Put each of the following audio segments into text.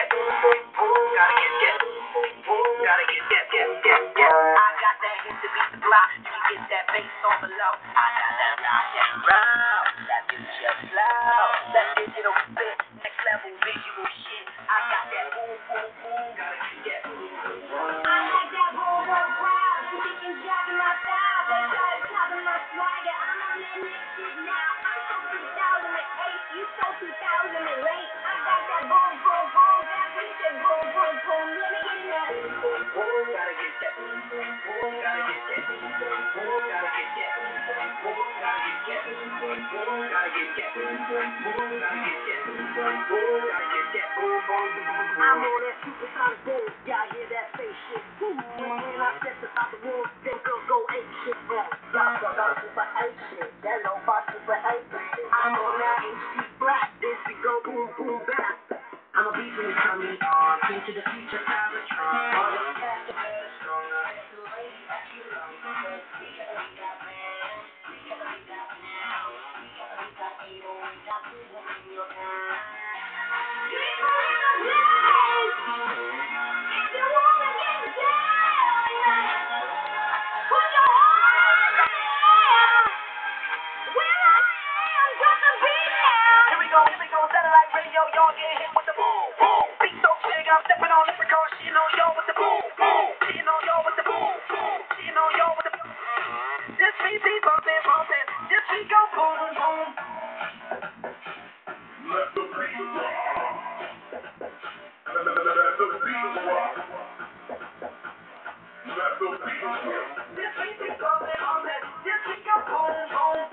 that boom, boom, boom. Gotta get that boom, boom, boom. Gotta get that, yeah. I got that hit to beat the block. You can get that bass on below. I got that rock and roll. That future flow. That digital spit. Next level visual shit. I got that boom, boom, boom. Gotta get that boom, boom, boom. I like that boom, boom, proud. Them chickens jacking my style. They try to copy my swagger. I'm on that next shit now. I'm so 2008. You so 2000 late. I got that boom, boom, boom. That future boom, boom, boom. Let me get that boom, boom, boom. Gotta get that boom, boom, boom. Gotta get that boom, boom, boom. Gotta get that boom, boom, boom. Gotta get that boom, boom, boom. Gotta get that boom, boom, boom. Gotta get that boom, boom, boom. Gotta get that boom, boom, boom. I'm on that supersonic boom, y'all hear that bass shit. When I step out the room, them girls go ape shit. Y'all got super ape shit, that low bar super ape shit. I'm on that HP black, this we go boom boom back. I'm a beast when you tell me, into the future Cybertron. All the cats are better, stronger. It's the lady that you love, because we got man, we got now, we got able, we got tudo in your hand. Satellite radio, y'all get hit with the boom, boom. Beat so big, I'm stepping on leprechaun, shitting on y'all with the boom, boom. Shitting on y'all with the boom, boom. Shitting on y'all with the boom. This beat be bumpin', bumpin'. This beat go boom, boom. Let the beat rock. Let the beat rock. Let the beat rock. This beat be bumpin', bumpin'. This beat go boom, boom.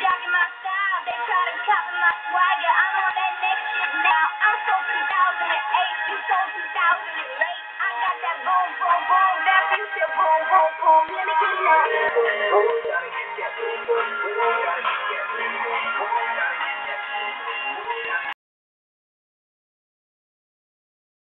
Jacking my style, they try to copy my swagger. I'm on that next shit now. I'm so 2008, you so 2000 late. I got that boom, boom, boom, that future boom, boom, boom. Let me get that.